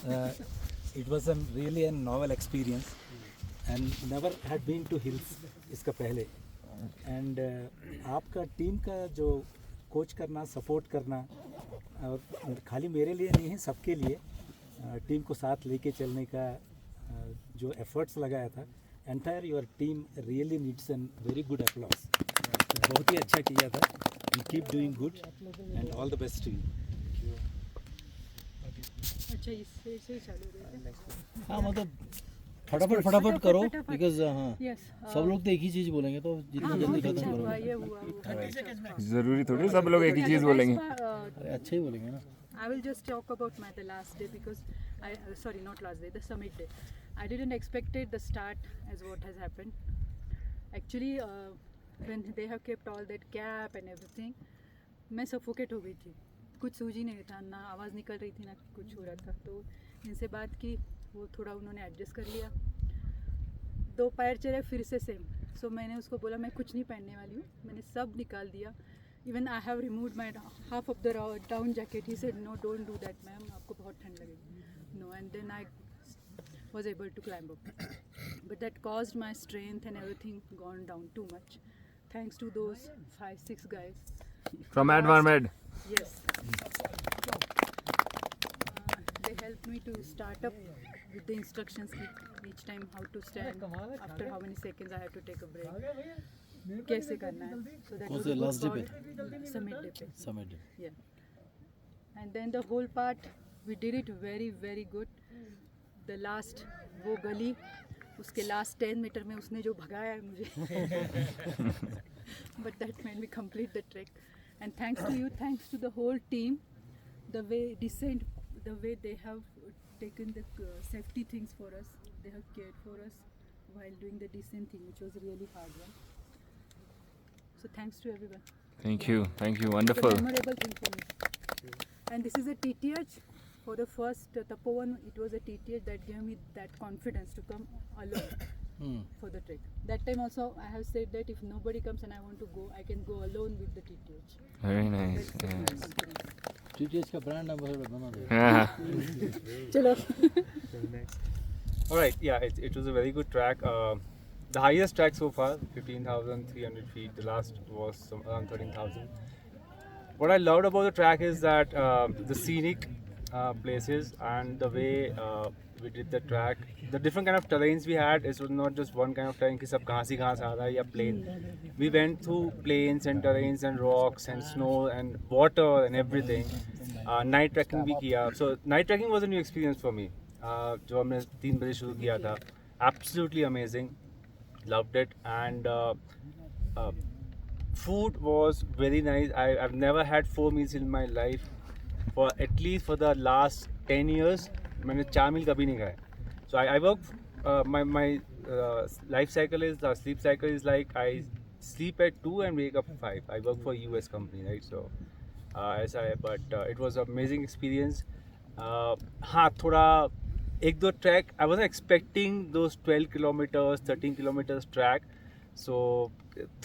Uh, it was really a novel experience and never had been to hills इसका पहले. And आपका team का जो कोच करना, सपोर्ट करना, और खाली मेरे लिए नहीं है, सबके लिए टीम को साथ लेके चलने का जो एफर्ट्स लगाया था, entire your team really needs an very good applause. बहुत ही अच्छा किया था. You keep doing good and all the best to you. अच्छा इससे ही चालू रहे. हाँ मतलब फटाफट करो बिकॉज हाँ यस सब लोग तो एक ही चीज़ बोलेंगे तो जितना जल्दी खत्म हुआ करो. ये हुआ. जरूरी थोड़ी सब लोग एक ही चीज बोलेंगे. अरे अच्छा ही बोलेंगे ना. I will just talk about the last day because sorry, not last day, the summit day. I didn't expected the start as what has happened. Actually, when they have kept all that cap and everything, मैं suffocate हो गई थी. कुछ सूझ ही नहीं था, ना आवाज़ निकल रही थी, ना कुछ हो रहा था. तो इनसे बात की, वो थोड़ा उन्होंने एडजस्ट कर लिया. 2 पैर चले फिर से सेम. सो मैंने उसको बोला मैं कुछ नहीं पहनने वाली हूँ. मैंने सब निकाल दिया. Even I have removed my half of the down jacket. He said, no, don't do that, ma'am. आपको बहुत ठंड लगेगी. No, and then I was able to climb up. But that caused my strength and everything gone down too much. Thanks to those 5-6 guys. From Advarmed. Yes. They helped me to start up with the instructions each time how to stand, after how many seconds I have to take a break. कैसे करना है. So that कौन was से a good last day पे? part. Summit day पे. समझ. Yeah. And then the whole part we did it very very good. The last वो गली, उसके last 10 मीटर में उसने जो भगाया है मुझे. But that made me complete the trek. And thanks to you, thanks to the whole team, the way descent, the way they have taken the safety things for us, they have cared for us while doing the descent thing, which was a really hard one. So thanks to everyone. Thank you, It's a wonderful. memorable thing for me. And this is a TTH. For the first Tapovan, it was a TTH that gave me that confidence to come alone for the trek. That time also I have said that if nobody comes and I want to go, I can go alone with the TTH. Very nice. That's my Yes. confidence. TTH का brand ambassador बना दे. Yeah. Chalo. All right, yeah, it was a very good track. The highest track so far, 15,300 feet. The last was around 13,000. What I loved about the track is that the scenic places and the way we did the track, the different kind of terrains we had. It was not just one kind of terrain कि सब घास ही घास आ रहा है या plain. We went through plains and terrains and rocks and snow and water and everything. Night trekking भी किया. So night trekking was a new experience for me. जो हमने 3 बजे शुरू किया था. Absolutely amazing. Loved it. And food was very nice. I've never had 4 meals in my life. For at least for the last 10 years, मैंने 4 मील कभी नहीं खाए. So I work, my life cycle is, sleep cycle is like I sleep at 2 and wake up at 5. I work for a US company, right? So it was an amazing experience. हाँ थोड़ा एक दो track, I wasn't expecting those 12 kilometers, 13 kilometers track. So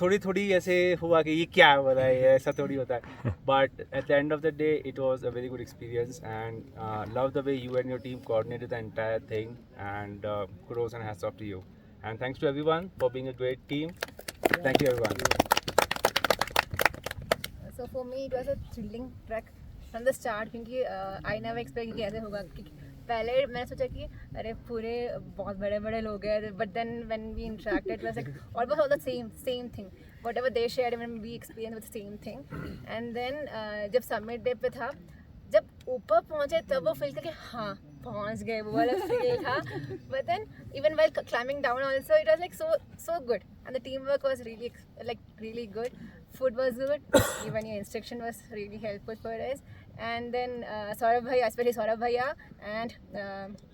थोड़ी ऐसे हुआ कि ये क्या हो रहा है, ऐसा थोड़ी होता है. But at the end of the day, it was a very good experience and love the way you and your team coordinated the entire thing. And kudos and hats off to you. And thanks to everyone for being a great team. Thank you everyone. So for me, it was a thrilling trek from the start क्योंकि I never expected कि ऐसे होगा. पहले मैंने सोचा कि अरे पूरे बहुत बड़े बड़े लोग हैं, but then when we interacted, it was like almost all the same thing. Whatever they shared, even we experienced with the same thing. And then जब summit day पे था, जब ऊपर पहुँचे तब वो feel किया कि हाँ पहुँच गए, वो वाला feel था. But then even while climbing down also, it was like so good, and the teamwork was really good. Food was good. Even your instruction was really helpful for us. And then Saurabh Bhaiya, especially Saurabh Bhaiya and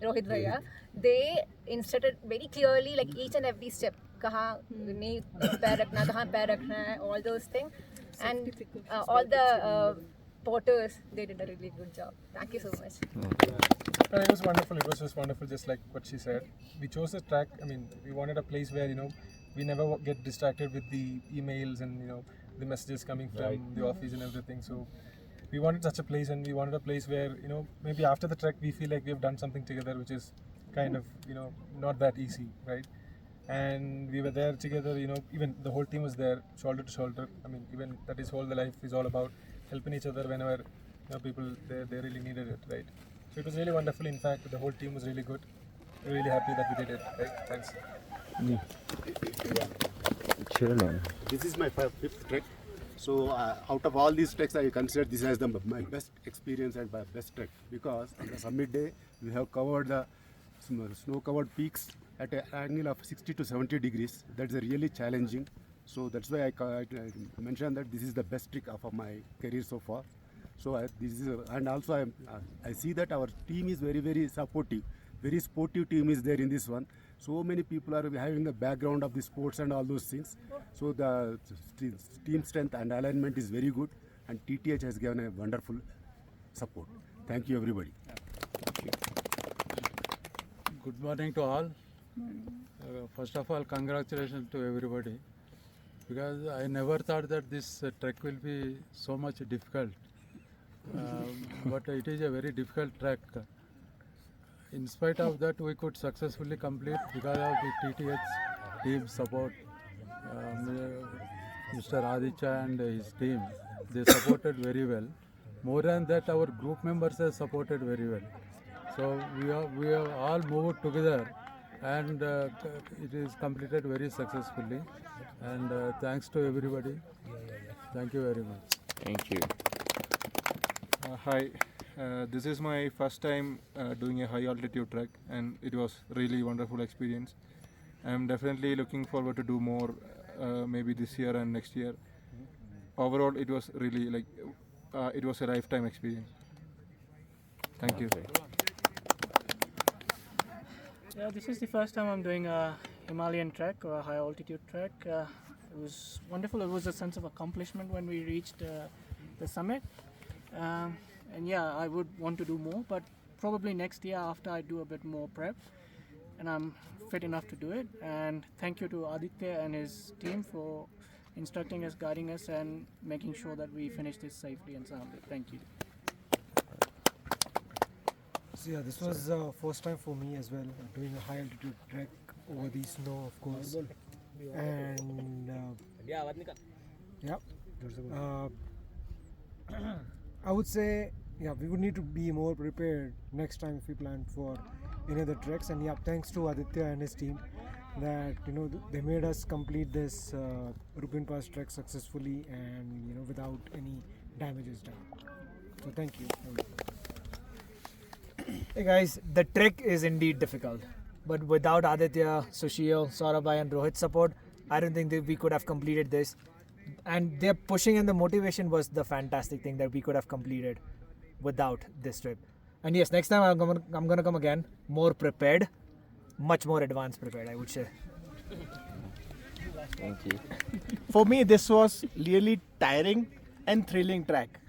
Rohit Bhaiya, they instructed very clearly, like each and every step. कहाँ नहीं पैर रखना, कहाँ पैर रखना है, all those things. And all the porters, they did a really good job. Thank you so much. No, it was wonderful. It was just wonderful, just like what she said. We chose the track. I mean, we wanted a place where we never get distracted with the emails and the messages coming from the office and everything. So we wanted such a place, and we wanted a place where, you know, maybe after the trek we feel like we've done something together, which is kind of, you know, not that easy, right? And we were there together, you know, even the whole team was there, shoulder to shoulder. I mean, even that is all the life is all about, helping each other whenever, you know, people they really needed it, right? So it was really wonderful. In fact, the whole team was really good. We're really happy that we did it, right? Thanks. Chill, man. This is my fifth trek. So out of all these treks, I consider this as my best experience and my best trek, because on the summit day we have covered the snow-covered peaks at an angle of 60 to 70 degrees. That's really challenging. So that's why I mentioned that this is the best trek of my career so far. So this is, and also I see that our team is very supportive. Very sportive team is there in this one. So many people are having the background of the sports and all those things. So the team strength and alignment is very good, and TTH has given a wonderful support. Thank you, everybody. Good morning to all. First of all, congratulations to everybody, because I never thought that this trek will be so much difficult. But it is a very difficult trek. In spite of that, we could successfully complete because of the TTH team support. Mr. Aditya and his team, they supported very well. More than that, our group members have supported very well. So we have all moved together, and it is completed very successfully. And thanks to everybody. Thank you very much. Thank you. Hi, this is my first time doing a high altitude trek, and it was really wonderful experience. I'm definitely looking forward to do more, maybe this year and next year. Overall, it was really like it was a lifetime experience. Thank you. Yeah, this is the first time I'm doing a Himalayan trek or a high altitude trek. It was wonderful. It was a sense of accomplishment when we reached the summit. And yeah, I would want to do more, but probably next year after I do a bit more prep and I'm fit enough to do it. And thank you to Aditya and his team for instructing us, guiding us, and making sure that we finish this safely and soundly. Thank you. So yeah, this was first time for me as well, doing a high altitude trek over the snow, of course. And I would say, yeah, we would need to be more prepared next time if we plan for any other treks. And yeah, thanks to Aditya and his team that, you know, they made us complete this Rupin Pass trek successfully and, you know, without any damages done. So thank you. Hey guys, the trek is indeed difficult, but without Aditya, Sushil, Saurabh and Rohit's support, I don't think that we could have completed this. And their pushing and the motivation was the fantastic thing that we could have completed without this trip. And yes, next time I'm gonna come again, more prepared, much more advanced prepared, I would say. Thank you. For me, this was really tiring and thrilling track.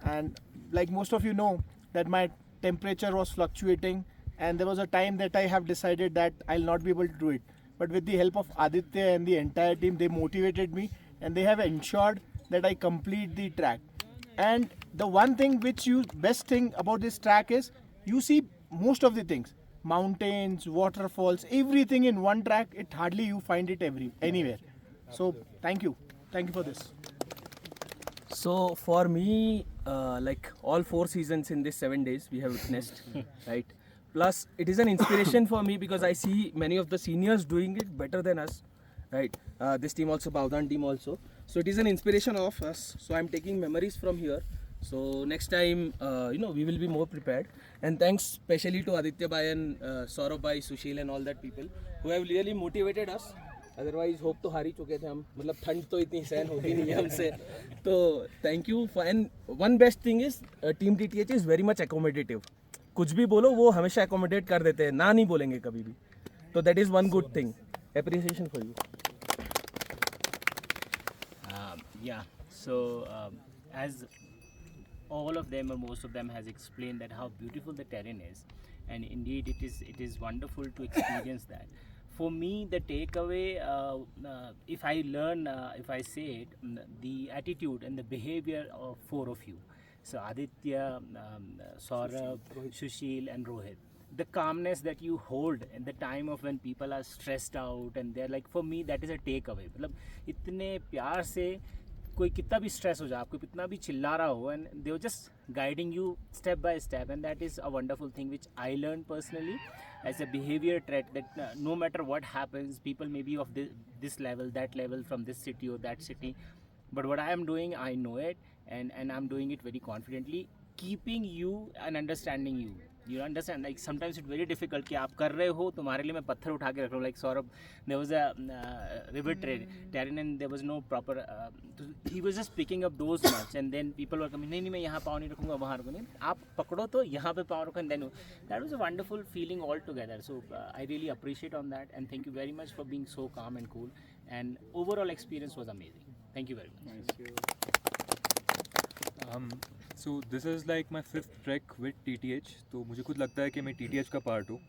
And like most of you know, that my temperature was fluctuating, and there was a time that I have decided that I'll not be able to do it. But with the help of Aditya and the entire team, they motivated me, and they have ensured that I complete the track. And the one thing best thing about this track is you see most of the things, mountains, waterfalls, everything in one track. It hardly you find it anywhere. So thank you for this. So for me, like all 4 seasons in these 7 days we have witnessed, right? Plus it is an inspiration for me because I see many of the seniors doing it better than us, right? This team also, Bavdan team also. So it is an inspiration of us. So I'm taking memories from here. So next time, we will be more prepared. And thanks specially to Aditya Bhai and Saurabh Bhai, Sushil and all that people who have really motivated us. Otherwise, hope to हारी चुके थे हम. मतलब ठंड तो इतनी सहन होती नहीं है हमसे. तो thank you for, and one best thing is team TTH is very much accommodative. कुछ भी बोलो वो हमेशा accommodate कर देते हैं. ना नहीं बोलेंगे कभी भी. So that is one good thing. Appreciation for you. So as all of them or most of them has explained that how beautiful the terrain is, and indeed it is wonderful to experience that. For me, the takeaway, if I say it, the attitude and the behavior of 4 of you So Aditya, Saurabh, Sushil and Rohit, the calmness that you hold in the time of when people are stressed out and they're like, for me that is a takeaway. मतलब इतने प्यार से कोई कितना भी stress हो जाए, आपको कितना भी चिल्ला रहा हो, and they were just guiding you step by step, and that is a wonderful thing which I learned personally as a behavior trait, that no matter what happens, people may be of this level, that level, from this city or that city, but what I am doing, I know it, and I'm doing it very confidently, keeping you and understanding you. You understand, like sometimes it's very difficult कि आप कर रहे हो, तुम्हारे लिए मैं पत्थर उठा के रख रहा हूँ. Like Saurabh, there was a river terrain and there was no proper, he was just picking up those much, and then people were coming, नहीं मैं यहाँ पाँव नहीं रखूँगा, वहाँ रखूँगा, आप पकड़ो तो यहाँ पे पाँव रखो, and then that was a wonderful feeling altogether. So I really appreciate on that, and thank you very much for being so calm and cool, and overall experience was amazing. Thank you very much. Thank you. So this is like my 5th trek with TTH. तो मुझे खुद लगता है कि मैं TTH का part हूँ.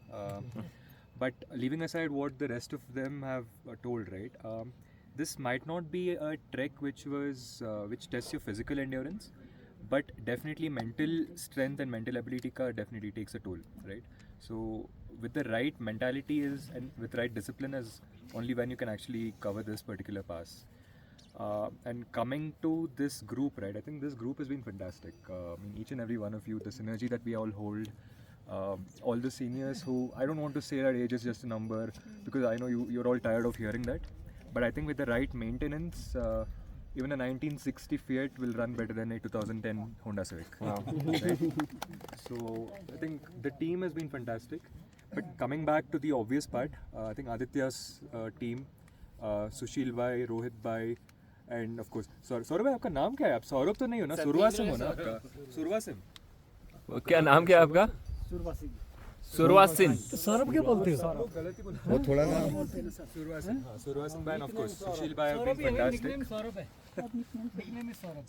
But leaving aside what the rest of them have told, right? This might not be a trek which tests your physical endurance, but definitely mental strength and mental ability ka definitely takes a toll, right? So with the right mentality and with right discipline is only when you can actually cover this particular pass. And coming to this group, right, I think this group has been fantastic. I mean, each and every one of you, the synergy that we all hold, all the seniors who, I don't want to say that age is just a number, because I know you're all tired of hearing that, but I think with the right maintenance, even a 1960 Fiat will run better than a 2010 Honda Civic. Wow. Right? So I think the team has been fantastic. But coming back to the obvious part, I think Aditya's team, Sushil bhai, Rohit bhai, and of course, Saurabh bhai, आपका नाम क्या है? आप सौरभ तो नहीं हो ना? सुरवासिम हो ना आपका? सुरवासिम. क्या नाम क्या है आपका? सुरवासिम. सौरभ क्या बोलते हो? वो थोड़ा ना. सुरवासिम bhai, and of course, Sushil bhai have been fantastic.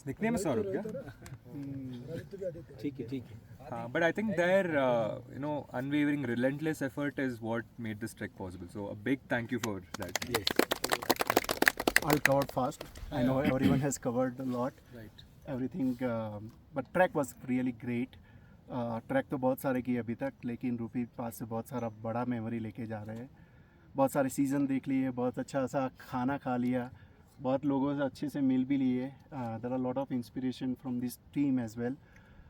Nickname is Saurabh क्या? ठीक है. But I think their unwavering, relentless effort is what made this trek possible. So a big thank you for that. Yes. I'll cover fast. I know everyone has covered a lot. Right. Everything, but trek was really great. Track तो बहुत सारे किए अभी तक, लेकिन रूपी पास से बहुत सारा बड़ा मेमोरी लेके जा रहे हैं. बहुत सारे सीज़न देख लिए, बहुत अच्छा सा खाना खा लिया, बहुत लोगों से अच्छे से मिल भी लिए. There are lot of inspiration from this team as well.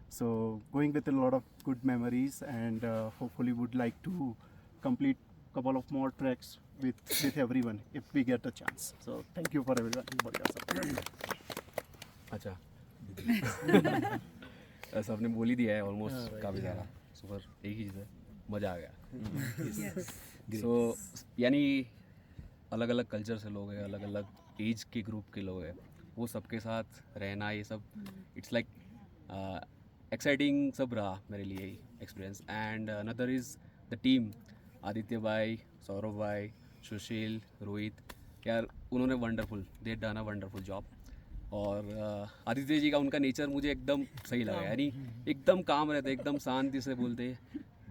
So going with a lot of good memories, and hopefully would like to complete couple of more treks with everyone if we get a chance. So thank you for everyone for your support. अच्छा. सबने बोल ही दिया है almost काफ़ी सारा. सो पर एक ही चीज़ है, मज़ा आ गया. सो यानी अलग अलग कल्चर से लोग हैं, अलग अलग एज के ग्रुप के लोग हैं, वो सबके साथ रहना ये सब इट्स लाइक एक्साइटिंग सब रहा मेरे लिए experience. And another is the team, Aditya भाई, सौरभ भाई, सुशील, रोहित, यार उन्होंने wonderful, they done a wonderful job. और आदित्य जी का उनका नेचर मुझे एकदम सही लगा, यानी एकदम काम रहते, एकदम शांति से बोलते,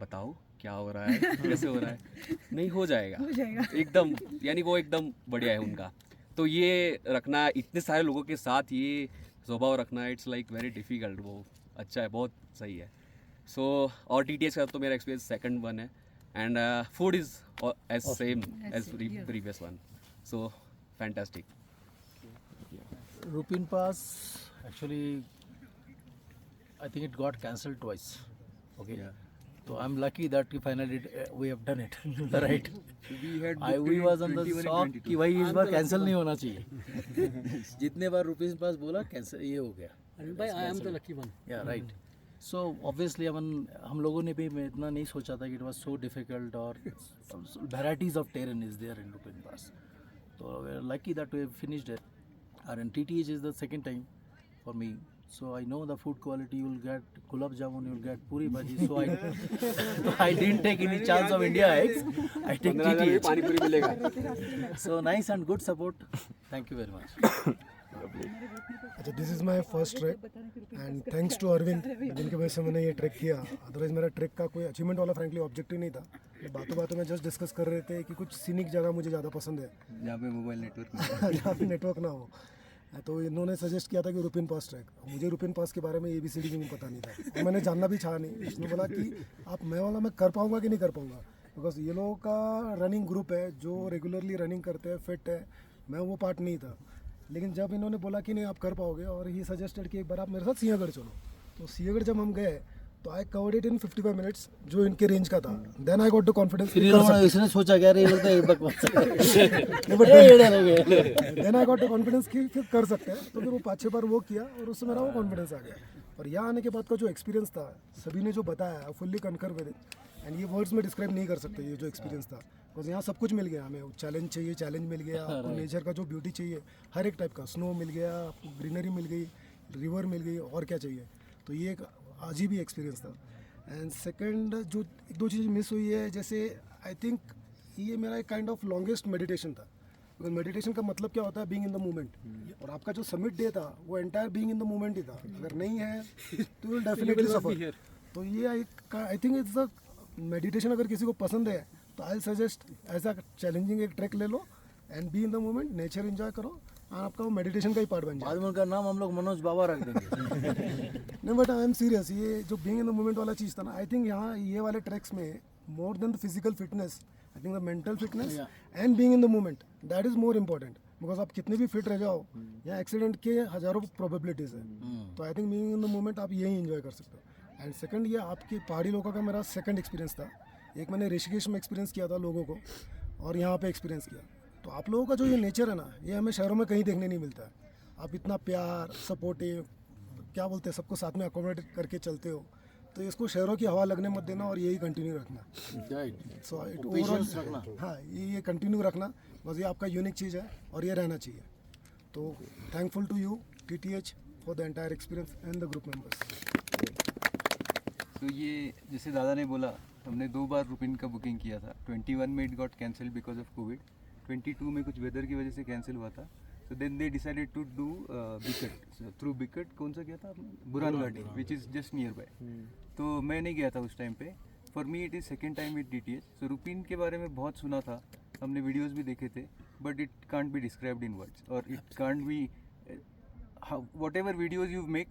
बताओ क्या हो रहा है, कैसे हो रहा है, नहीं हो जाएगा एकदम, यानी वो एकदम बढ़िया है उनका. तो ये रखना, इतने सारे लोगों के साथ ये स्वभाव रखना, इट्स लाइक वेरी डिफ़िकल्ट. वो अच्छा है, बहुत सही है. सो और TTH का तो मेरा एक्सपीरियंस सेकंड वन है. And food is as same as previous one. So fantastic. Rupin Pass, actually, I think it got cancelled twice. Okay. Yeah. So I'm lucky that finally we have done it. Right. We was on the shock कि भाई इस बार cancel नहीं होना चाहिए. जितने बार Rupin Pass बोला cancel ये हो गया. भाई I am the lucky one. Yeah, right. So obviously हम लोगों ने भी इतना नहीं सोचा था कि it was so difficult, or varieties of terrain is there in Rupin Pass. So we're lucky that we finished it. And TTH is the second time for me, so I know the food quality. You'll get gulab jamun, you'll get puri bhaji. So I didn't take any chance of India eggs. I take TTH. पानी पूरी मिलेगा. So nice and good support. Thank you very much. अच्छा, this is my first track and thanks to Arvind, जिनकी वजह से मैंने ये track किया. अदरवाइज मेरा ट्रैक का कोई अचीवमेंट वाला फ्रैंकली ऑब्जेक्टिव नहीं था. बातों बातों में जस्ट डिस्कस कर रहे थे कि कुछ सीनिक जगह मुझे ज़्यादा पसंद है जहाँ पे मोबाइल नेटवर्क जहाँ पे नेटवर्क ना हो. तो इन्होंने सजेस्ट किया था कि रुपिन पास ट्रैक। मुझे रुपिन पास के बारे में ABCD भी नहीं पता नहीं था और मैंने जानना भी चाहा नहीं। उसने बोला कि आप मैं कर पाऊँगा कि नहीं कर पाऊँगा, बिकॉज ये लोगों का रनिंग ग्रुप है जो रेगुलरली रनिंग करते हैं, फिट है, मैं वो पार्ट नहीं था। लेकिन जब इन्होंने बोला कि नहीं आप कर पाओगे और ही सजेस्टेड कि एक बार आप मेरे साथ सिंहगढ़ चलो, तो सिंहगढ़ जब हम गए तो I covered it in 55 minutes जो इनके रेंज का था। Then I got to confidence. इसने सोचा क्या रे ये बकवास then I got to confidence कि फिर कर सकते हैं। तो फिर वो 5-6 बार वो किया और उससे मेरा वो कॉन्फिडेंस आ गया। और यहाँ आने के बाद का जो एक्सपीरियंस था, सभी ने जो बताया I fully conquer with it, and ये वर्ड्स में डिस्क्राइब नहीं कर सकते ये जो एक्सपीरियंस था। बिकॉज यहाँ सब कुछ मिल गया हमें। चैलेंज चाहिए, चैलेंज मिल गया आपको, नेचर का जो ब्यूटी चाहिए हर एक टाइप का, स्नो मिल गया आपको, ग्रीनरी मिल गई, रिवर मिल गई, और क्या चाहिए। तो ये एक अजीब ही एक्सपीरियंस था। एंड सेकंड जो एक दो चीज़ मिस हुई है, जैसे आई थिंक ये मेरा एक काइंड ऑफ लॉन्गेस्ट मेडिटेशन था। बिकॉज मेडिटेशन का मतलब क्या होता है, बीइंग इन द मोमेंट। और आपका जो समिट डे था वो entire being in the moment ही था। अगर नहीं है तो विल डेफिनेटली सफर। तो ये I think it's a meditation. अगर किसी को पसंद है तो आई सजेस्ट ऐसा चैलेंजिंग एक ट्रैक ले लो and be in the moment, nature enjoy करो, और आपका वो मेडिटेशन का ही पार्ट बन जाए। बाद में उनका नाम हम लोग मनोज बाबा रख देंगे। नहीं बट आई एम सीरियस, ये जो बीइंग इन द मोमेंट वाला चीज़ था ना, आई थिंक यहाँ ये वाले ट्रैक्स में more than the physical fitness, I think the mental fitness and being in the moment, that is more important. Because आप कितने भी फिट रह जाओ, यहाँ एक्सीडेंट के हज़ारों प्रोबेबिलिटीज़ है। तो I think being in the moment आप यही एंजॉय कर सकते हो। एंड सेकंड, ये आपके पहाड़ी लोगों का मेरा सेकंड एक्सपीरियंस था। एक मैंने ऋषिकेश में एक्सपीरियंस किया था लोगों को, और यहाँ पे एक्सपीरियंस किया। तो आप लोगों का जो ये नेचर है ना, ये हमें शहरों में कहीं देखने नहीं मिलता है। आप इतना प्यार, सपोर्टिव, क्या बोलते हैं, सबको साथ में अकोमोडेट करके चलते हो। तो इसको शहरों की हवा लगने मत देना और यही कंटिन्यू रखना। सो इट ओवरऑल, हाँ, ये कंटिन्यू रखना, बस ये आपका यूनिक चीज़ है और ये रहना चाहिए। तो thankful to you TTH for the entire experience and the group members. तो ये जैसे दादा ने बोला, हमने 2 बार रुपिन का बुकिंग किया था। 21 में it got cancel because of Covid, 22 में कुछ वेदर की वजह से कैंसिल हुआ था। तो then they decided to do Bikat, through Bikat. कौन सा किया था आपने? Buran Ghati, which is just nearby. तो मैं नहीं गया था उस टाइम पे। For me it is second time with DTH। So Rupin के बारे में बहुत सुना था, हमने वीडियोज़ भी देखे थे, but it can't be described in words, और it can't be whatever videos you make,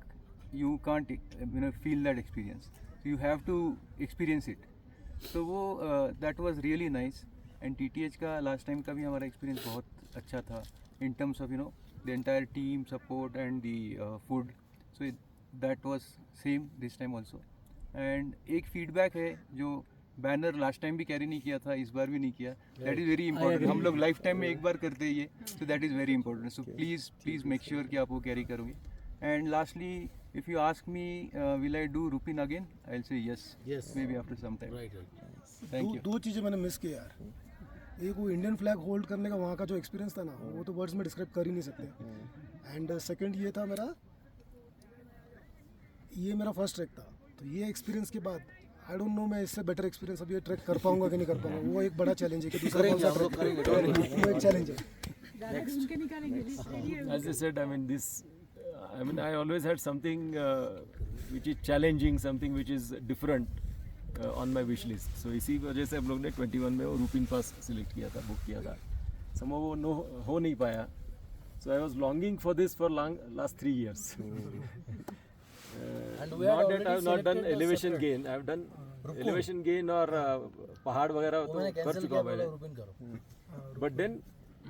you can't feel that experience, you have to experience it. तो वो that was really nice. And TTH का last time का भी हमारा experience बहुत अच्छा था in terms of the entire team support and the food. So that was same this time also. And एक feedback है जो बैनर लास्ट टाइम भी कैरी नहीं किया था, इस बार भी नहीं किया, दैट इज़ वेरी इंपॉर्टेंट। हम लोग लाइफ टाइम में एक बार करते हैं ये, so that is very important. So please make sure कि आप वो कैरी करोगे। And lastly, if you ask me, will I do Rupin again? I'll say yes. Maybe after some time. Thank you. दो चीज़ें मैंने मिस की यार। एक वो इंडियन फ्लैग होल्ड करने का वहाँ का जो एक्सपीरियंस था ना, वो तो वर्ड्स में डिस्क्राइब कर ही नहीं सकते। एंड सेकंड ये था ये मेरा फर्स्ट ट्रैक था। तो ये एक्सपीरियंस के बाद आई डोंट नो मैं इससे बेटर एक्सपीरियंस अब ये ट्रैक कर पाऊंगा कि नहीं कर पाऊंगा। वो एक बड़ा चैलेंज है कि दूसरा कौन सा ट्रैक करेंगे, वो एक चैलेंज है। As I said, I always had something which is challenging, something which is different on my wish list. So इसी वजह से हम लोग ने 21 में वो रुपिन पास सिलेक्ट किया था, बुक किया था। somehow वो हो नहीं पाया। So I was longing for this for last 3 years. Not that I have not done elevation gain. I have done elevation gain और पहाड़ वगैरह तो कर चुका हूँ पहले। But then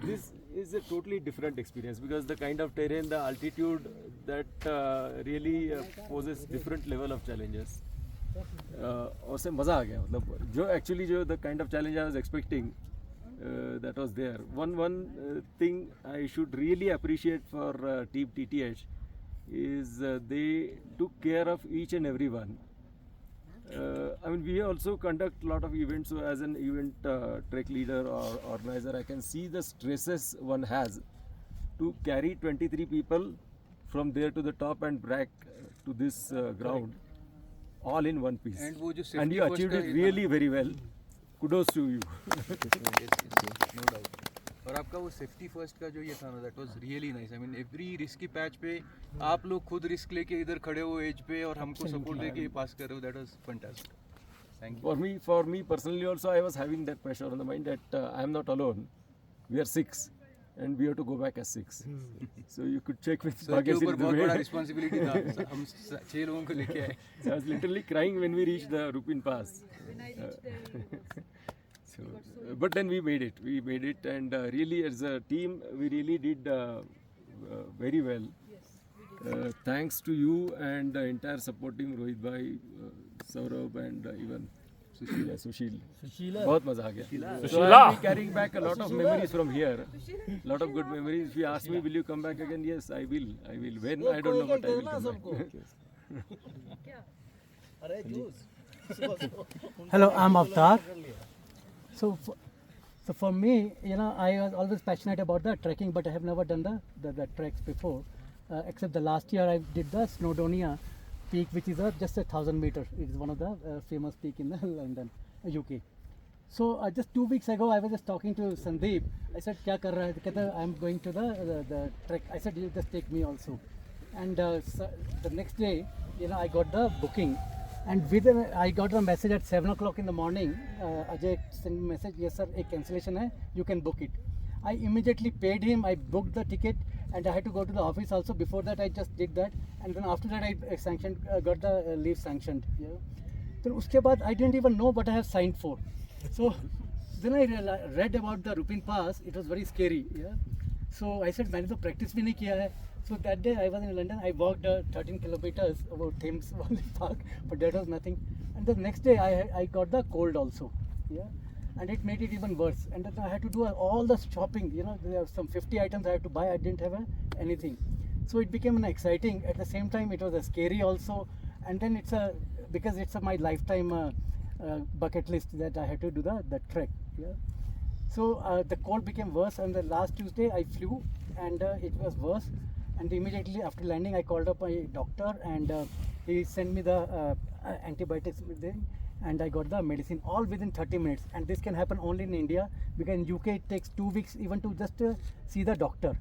this is a totally different experience because the kind of terrain, the altitude, that really poses different level of challenges. और से मज़ा आ गया। मतलब जो एक्चुअली जो the kind of challenge I was expecting that was there. One thing I should really appreciate for team TTH is they took care of each and every one. We also conduct a lot of events, so as an event trek leader or organizer, I can see the stresses one has to carry 23 people from there to the top and back to this ground, all in one piece. And you achieved it really very well. Kudos to you. No doubt. और आपका वो safety first का जो ये था ना, that was really nice. Every risky patch पे आप लोग खुद रिस्क लेके इधर खड़े हो एज पे और हमको सपोर्ट देके पास कर रहे हो, that was fantastic. Thank you. For me personally also, I was having that pressure on the mind that I am not alone. We are 6, and we have to go back as 6. So you could check with sir के ऊपर Bhagyasri बहुत Dubey. बड़ा responsibility था हम 6 लोगों को लेके आए So I was literally crying when we reached the Rupin Pass. So, but then we made it, and really as a team, we really did very well. Thanks to you and the entire supporting Rohit bhai, Saurabh, and even Sushil. बहुत मजा आ गया. So I'll be carrying back a lot of memories from here. Lot of good memories. If you ask me, will you come back again? Yes, I will. When? I don't know, but I will come back. Hello, I'm Avtar. So for me, I was always passionate about the trekking, but I have never done the treks before, except the last year I did the Snowdonia peak, which is just 1,000 meters. It is one of the famous peak in London, UK. So just 2 weeks ago, I was just talking to Sandeep. I said, "Kya kar raha hai?" He said, "I'm going to the trek." I said, "You just take me also." And the next day, I got the booking. And I got a message at 7 o'clock in the morning. Ajay sent me a message, "Yes sir, a cancellation hai, you can book it." I immediately paid him, I booked the ticket, and I had to go to the office also. Before that I just did that, and then after that I got the leave sanctioned. So uske baad I didn't even know what I have signed for. So then I read about the Rupin Pass. It was very scary. So I said, मैंने तो practice भी नहीं किया है. So that day I was in London. I walked 13 kilometers about Thames Valley Park, but that was nothing. And the next day I got the cold also. And it made it even worse. And then I had to do all the shopping. There are some 50 items I had to buy. I didn't have anything. So it became an exciting. At the same time, it was a scary also. And then because it's my lifetime bucket list that I had to do the trek. So the cold became worse, and the last Tuesday I flew, and it was worse. And immediately after landing, I called up my doctor, and he sent me the antibiotics within, and I got the medicine all within 30 minutes. And this can happen only in India, because in UK it takes 2 weeks even to just see the doctor.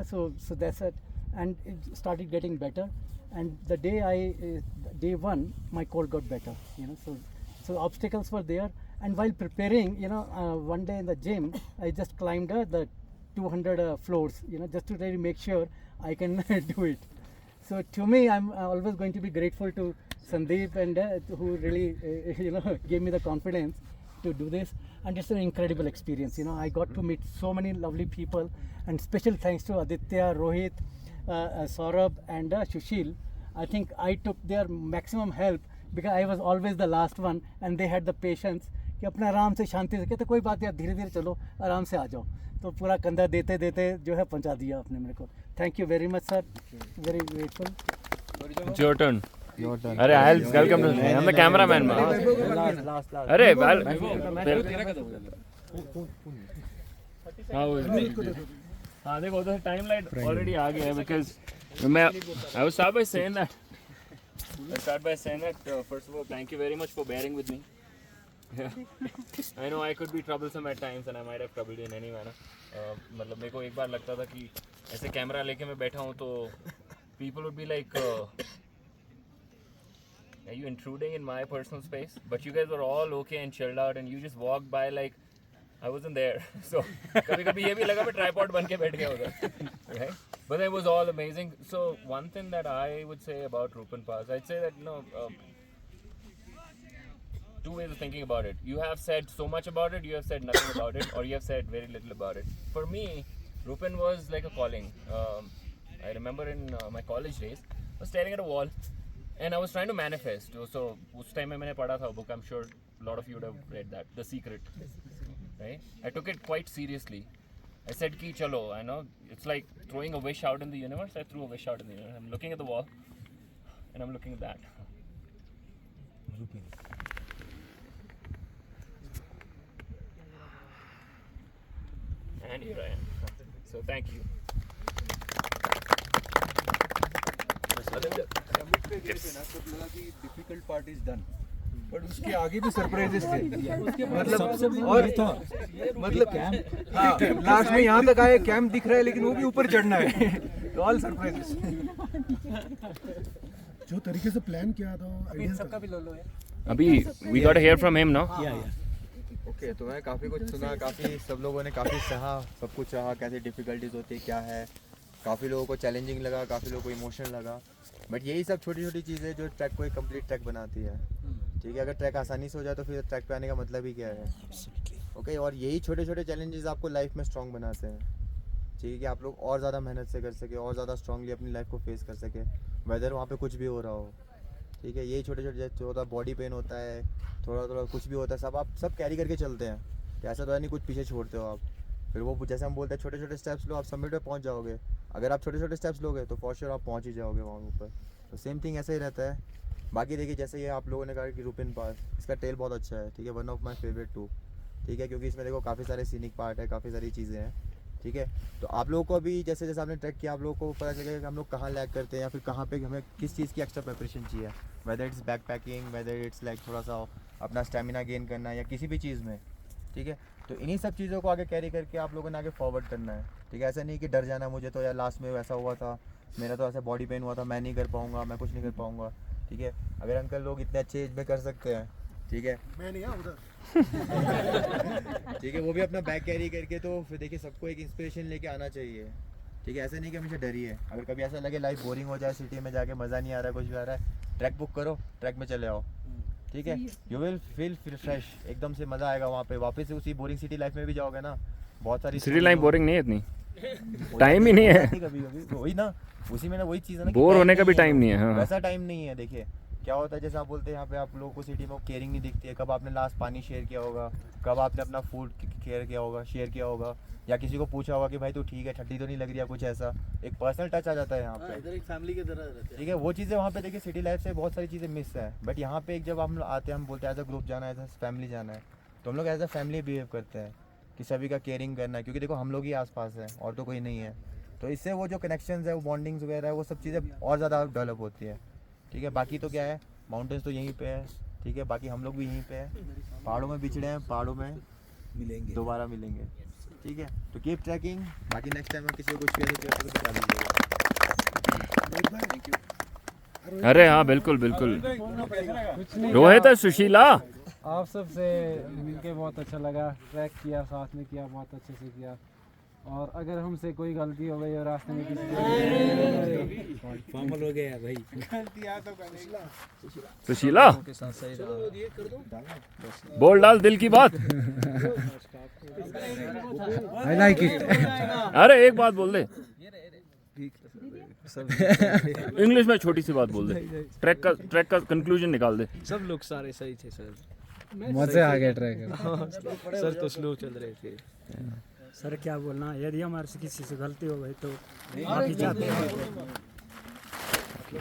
So that's it. And it started getting better. And the day one, my cold got better. So obstacles were there. And while preparing, one day in the gym, I just climbed the 200 floors, just to really make sure I can do it. So to me, I'm always going to be grateful to Sandeep, and who really, gave me the confidence to do this. And it's an incredible experience. I got to meet so many lovely people, and special thanks to Aditya, Rohit, Saurabh, and Sushil. I think I took their maximum help, because I was always the last one, and they had the patience कि अपने आराम से शांति से कहते कोई बात नहीं, धीरे धीरे चलो, आराम से आ जाओ. तो पूरा कंधा देते देते जो है पहुंचा दिया आपने मेरे को. Thank you very much, sir. Very grateful. It's your turn. अरे I'll welcome you. I'm the cameraman. अरे हाँ देखो उधर टाइमलाइन ऑलरेडी आ गया है, because I will start by saying that first of all, thank you very much for bearing with me. I know I could be troublesome at times, and I might have troubled you in any manner. मतलब मेरे को एक बार लगता था कि ऐसे camera लेके मैं बैठा हूँ तो people would be like, are you intruding in my personal space? But you guys were all okay and chilled out, and you just walked by like I wasn't there. So कभी-कभी ये भी लगा मैं tripod बन के बैठ गया उधर, right? But it was all amazing. So one thing that I would say about Rupin Pass, I'd say that two ways of thinking about it. You have said so much about it, you have said nothing about it, or you have said very little about it. For me, Rupin was like a calling. I remember in my college days, I was staring at a wall, and I was trying to manifest. So उस time में मैंने पढ़ा था book. I'm sure a lot of you would have read that, The Secret. Right? I took it quite seriously. I said ki chalo, I know it's like throwing a wish out in the universe. I threw a wish out in the universe. I'm looking at the wall, and I'm looking at that. And here I am. So thank you. Difficult part is done, but उसके आगे भी surprises थे. मतलब last में यहाँ तक आए, camp दिख रहा है लेकिन वो भी ऊपर चढ़ना है. All surprises. जो तरीके से प्लान किया था अभी we got to hear from him, no? Yeah. Okay तो मैं काफ़ी कुछ सुना, काफ़ी सब लोगों ने काफ़ी सहा, सब कुछ सहा, कैसे डिफ़िकल्टीज होती है, क्या है, काफ़ी लोगों को चैलेंजिंग लगा, काफ़ी लोगों को इमोशनल लगा, बट यही सब छोटी छोटी चीज़ें जो ट्रैक को एक कंप्लीट ट्रैक बनाती है। ठीक है, अगर ट्रैक आसानी से हो जाए तो फिर ट्रैक पे आने का मतलब ही क्या है। ओके, और यही छोटे छोटे चैलेंजेस आपको लाइफ में स्ट्रॉन्ग बनाते हैं। ठीक है, कि आप लोग और ज़्यादा मेहनत से कर सके, और ज़्यादा स्ट्रांगली अपनी लाइफ को फेस कर सके, वेदर वहाँ पे कुछ भी हो रहा हो। ठीक है, यही छोटे छोटे जो होता है, बॉडी पेन होता है, थोड़ा थोड़ा कुछ भी होता है, सब आप सब कैरी करके चलते हैं। तो ऐसा तो है नहीं कुछ पीछे छोड़ते हो आप। फिर वो जैसे हम बोलते हैं छोटे छोटे स्टेप्स लो, आप समिट पे पहुँच जाओगे। अगर आप छोटे छोटे स्टेप्स लोगे तो फॉर श्योर आप पहुँच ही जाओगे वहाँ ऊपर। तो सेम थिंग ऐसा ही रहता है। बाकी देखिए, जैसे ये आप लोगों ने कहा कि रूपिन पास, इसका टेल बहुत अच्छा है। ठीक है, one of my favourite too. ठीक है, क्योंकि इसमें देखो काफ़ी सारे सीनिक पार्ट है, काफ़ी सारी चीज़ें हैं। ठीक है, तो आप लोगों को भी जैसे जैसे आपने ट्रैक किया, आप लोगों को पता चलेगा कि हम लोग कहाँ लैग करते हैं, या फिर कहाँ पे हमें किस चीज़ की एक्स्ट्रा प्रिपरेशन चाहिए। Whether it's back packing, whether it's like थोड़ा सा अपना स्टेमिना गेन करना है, या किसी भी चीज़ में। ठीक है, तो इन्हीं सब चीज़ों को आगे कैरी करके आप लोगों ने आगे फॉरवर्ड करना है। ठीक है, ऐसा नहीं कि डर जाना मुझे तो, या लास्ट में वैसा हुआ था, मेरा तो ऐसा बॉडी पेन हुआ था, मैं नहीं कर पाऊँगा, मैं कुछ नहीं कर पाऊँगा। ठीक है, अगर अंकल लोग इतने अच्छे एज में कर सकते हैं, ठीक है, मैं नहीं उधर ठीक है, वो भी अपना बैग कैरी करके, तो फिर देखिए सबको एक इंस्पिरेशन लेके आना चाहिए। ठीक है, ऐसा नहीं कि हमेशा डरिए। अगर कभी ऐसा लगे लाइफ बोरिंग हो जाए, सिटी में जाके मज़ा नहीं आ रहा है, कुछ भी आ रहा है, ट्रैक बुक करो, ट्रैक में चले आओ। ठीक है, यू विल फील फ्रेश, एकदम से मज़ा आएगा वहाँ पे। वापस से उसी बोरिंग सिटी लाइफ में भी जाओगे ना, बहुत सारी सिटी लाइफ बोरिंग नहीं है इतनी, टाइम ही नहीं है कभी कभी, वही ना, उसी में ना वही चीज़ है ना, बोर होने का भी टाइम नहीं है। हाँ, वैसा टाइम नहीं है। देखिए क्या होता है, जैसे आप बोलते हैं यहाँ पे आप लोगों को सिटी में केयरिंग नहीं दिखती है। कब आपने लास्ट पानी शेयर किया होगा, कब आपने अपना फूड शेयर किया होगा, या किसी को पूछा होगा कि भाई तू ठीक है, ठंडी तो नहीं लग रही है, कुछ ऐसा एक पर्सनल टच आ जाता है यहाँ पे। इधर एक फैमिली की तरह रहते हैं। ठीक है, वो चीज़ें वहाँ पे देखिए सिटी लाइफ से बहुत सारी चीज़ें मिस है, बट यहाँ पे एक जब हम लोग आते हैं, हम बोलते हैं एज अ ग्रुप जाना है, एज अ फैमिली जाना है, तो हम लोग एज अ फैमिली बिहेव करते हैं कि सभी का केयरिंग करना है, क्योंकि देखो हम लोग ही आसपास हैं और तो कोई नहीं है। तो इससे वो जो कनेक्शंस है, वो बॉन्डिंग्स वगैरह है, वो सब चीज़ें और ज़्यादा डेवलप होती है। ठीक है, बाकी तो क्या है, माउंटेन्स तो यहीं पे है। ठीक है, बाकी हम लोग भी यहीं पे हैं, पहाड़ों में बिछड़े हैं, पहाड़ों में मिलेंगे, दोबारा मिलेंगे। ठीक है, तो कीप ट्रैकिंग। बाकी नेक्स्ट टाइम हम किसी को कुछ कहते तो बता दीजिएगा। Thank you. अरे हाँ, बिल्कुल बिल्कुल। रोहित है, सुशीला, आप सबसे मिलके बहुत अच्छा लगा। ट्रैक किया, साथ में किया, बहुत अच्छे से किया। और अगर हमसे कोई गलती हो गई और रास्ते में किसी फॉर्मल हो गया भाई, सुशीला बोल डाल दिल की बात। I like it. अरे एक बात बोल दे, इंग्लिश में छोटी सी बात बोल दे, ट्रैक का कंक्लूजन निकाल दे। सब लोग सारे सही थे सर, मजे आ गए ट्रैक। सर तो स्लो चल रहे थे। सर क्या बोलना, यदि हमारे से किसी से गलती हो गई तो माफी चाहते हैं।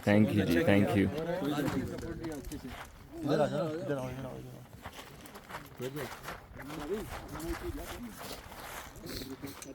Thank you ji, thank you. इधर आ जाओ, इधर आओ, इधर आओ।